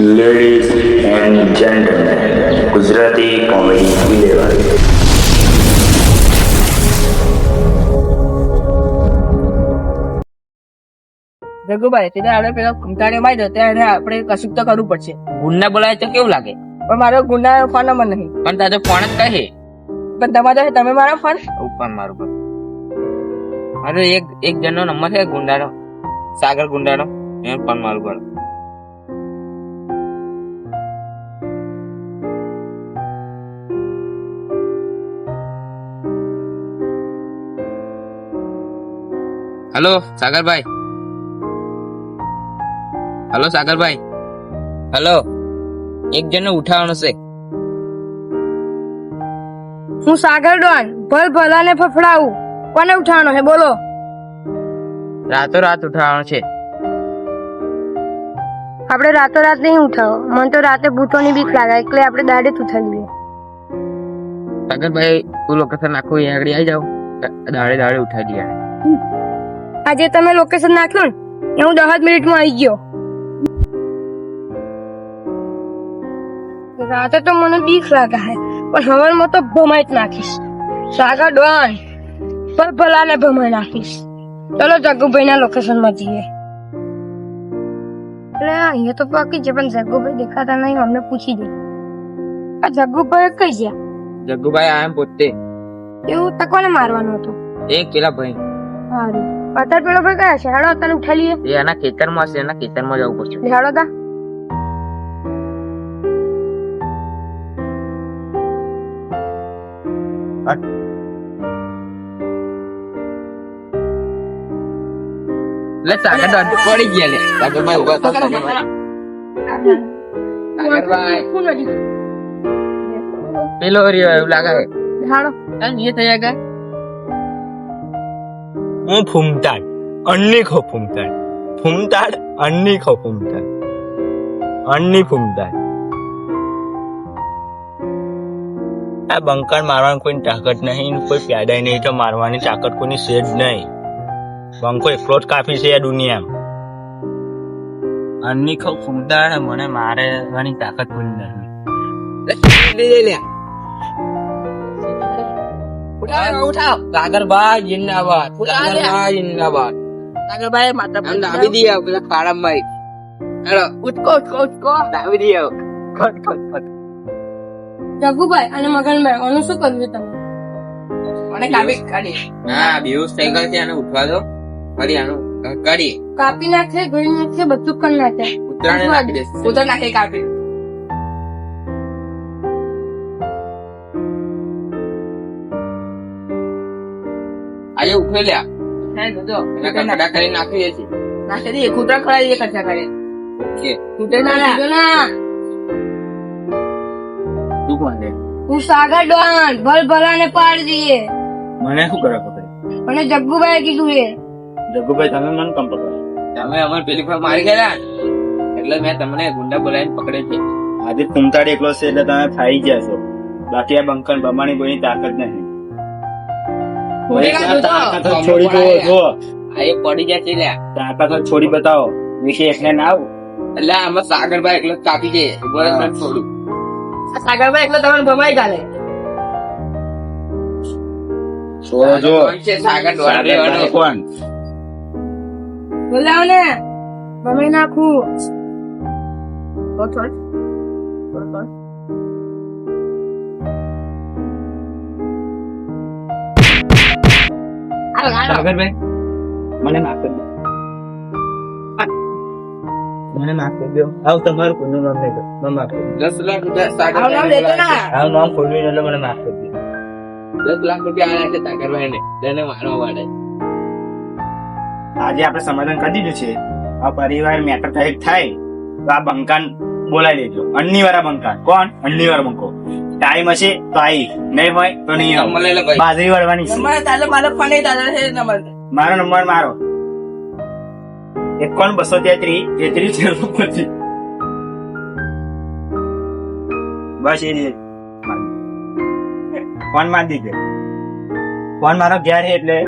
Ladies and gentlemen, Gujarati comedy film. Jaggubhai તેને આપણે પેલા ઘૂંટાણીઓ મારી દો ત્યારે આપણે કશુંક તો કરવું પડશે. ગુંડા બોલાવે તો કેવું લાગે? પણ મારો ગુંડા ફોન નંબર નહીં. પણ તારો ફોન જ કહે પણ તમારો તમે મારો ફોન ઉપર મારું પર મારો એક જણનો નંબર છે ગુંડાનો, સાગર ગુંડાનો, એનો ફોન મારું પર. હલો સાગરભાઈ, હલો સાગરભાઈ, હલો, એક જણને ઉઠાવવાનો છે. હું સાગર ડોન ભલ ભલાને ફફડાવું. કોને ઉઠાવવાનો છે બોલો? રાતો રાત ઉઠાવવાનો છે. આપણે રાતો રાત નહીં ઉઠાવો. મને તો રાતે ભૂતોની બીક લાગે એટલે આપણે દાડે જ ઉઠાવીએ. સાગરભાઈ તું લોકેશન નાખો, અહીં આગળ આવી જાવ, દાડે દાડે ઉઠાવી દઈએ. આજે તમે લોકેશન નાખ્યું ને હું 10 મિનિટમાં આવી ગયો. રાતે તો મને બીક લાગે છે પણ હવારમાં તો ભમાઈ જ નાખીશ. સાગર ડોન ભલ ભલાને ભમાઈ નાખીશ. ચલો જગ્ગુભાઈ ના લોકેશન માં જઈએ. એટલે અહીંયા તો પાકી છે પણ જગ્ગુભાઈ દેખાતા નહીં. અમને પૂછી દે આ જગ્ગુભાઈ કઈ ગયા? જગ્ગુભાઈ આમ પોતે એવું તકોને મારવાનું હતું. એક પેલા ભાઈ સારું અત્યારે પેલો ભાઈ કયા છે? હેડો અત્યારે ઉઠાઈ લઈએ. એ એના ખેતરમાં છે, એના ખેતરમાં જવું પડશે. હેડો તા લે સાગર ડોન પડી ગયા. લે સાગરભાઈ ઉભા થા. સાગરભાઈ પેલો રહ્યો એવું લાગે છે. હેડો ये થઈ ગયા. હું ફૂમતાડ અન્ની ખો ફૂમતાડ ફૂમતાડ અન્ની ખો ફૂમતાડ અન્ની ફૂમતાડ. આ બંકર મારવાની કોઈ તાકાત નહીં, કોઈ પ્યાદાય નહીં, તો મારવાની તાકાત કોઈની છે જ નહીં. બંકો એકલો જ કાફી છે આ દુનિયામાં. અન્ની ખો ફૂમતાડ મને મારવાની તાકાત કોઈ નહીં. ઉઠાવ સાગરભાઈ જિંદાબાદ, સાગરભાઈ જિંદાબાદ. સાગરભાઈ માતા આમ દાબી દઈએ પેલા ખાડામાં. હેલો ઉઠકો ઉઠકો ઉઠકો. દાબી દઈએ. જગ્ગુભાઈ અને મગનભાઈ આનું શું કરવું તમે? મને કાપી કાઢી. હા બેહોશ થઈ ગયો છે, આને ઉઠવા દો. ફરી આનું કાઢી કાપી નાખે, ગળી નાખે, બધું કરી નાખે. ઉતરાણે નાખી દેશે. ઉતર નાખી કાપી. આજે ઉઠે લ્યા, હે જોજો એના ખાડા કરી નાખી દેશે. નાખી દઈએ કૂતરા ખવડાવી દઈએ ખર્ચા કરીએ. ઓકે કૂતરા ના જો ના તું કોણ લે? હું સાગર ડોન ભલ ભલાને પાડી દઈએ. મને શું કરે પકડે? મને જગ્ગુભાઈ કીધું એ. જગ્ગુભાઈ તમે મને કેમ પકડે? તમે અમાર પેલી પર મારી ગયા એટલે મેં તમને ગુંડા બોલાવીને પકડે છે. આજે ફૂમતાડ એકલો છે એટલે તમે ખાઈ ગયા છો. બાકી આ બંકર બમાણી કોઈની તાકાત નહીં. તાકાત જ છોડી દો જો. આ એ પડી જાય છે લ્યા. તાકાત જ છોડી બતાવો. વિશે એકને ના આવું. એટલે આમાં સાગરભાઈ એકલો જ કાપી છે. બરાબર નથી છોડું. આ સાગરભાઈ એટલે તમને ભમાઈ ગાલે. જો કોણ છે સાગર દ્વારા લેવાનો? કોણ? બોલાવો ને ભમાઈ નાખું. થોડ થોડ થોડ. હાલો હાલો. સાગરભાઈ મને માફ કરી દો. મને માફ કરી દો. આવ તમારું કોઈનું નામ નહીં કર. મને માફ કરી દો. 10 લાખ રૂપિયા આવું નામ લેતો ના. આવું નામ ખોલવી એટલે મને માફ કરી દો. 10 લાખ રૂપિયા આયા છે સાગરભાઈ ને તેને મારવા માટે. આજે આપણે સમાધાન કરી દીધું છે. આ પરિવાર મેટર થાય તો આ બંકાન બોલાવી દેજો. અન્નીવાળા બંકાન. કોણ? અન્નીવાળા બંકો. ટાઈમ હશે તો આવી, નહીં હોય તો નહીં આવે. નંબર લઈ લે ભાઈ. બાજરી વાળવાની છે. નંબર તારે મારો ફોન નહીં તારે છે નંબર. મારો નંબર મારો 51 233 33 બસ એ રીતે ફોન મારી દીધો. ફોન મારો ઘેર છે એટલે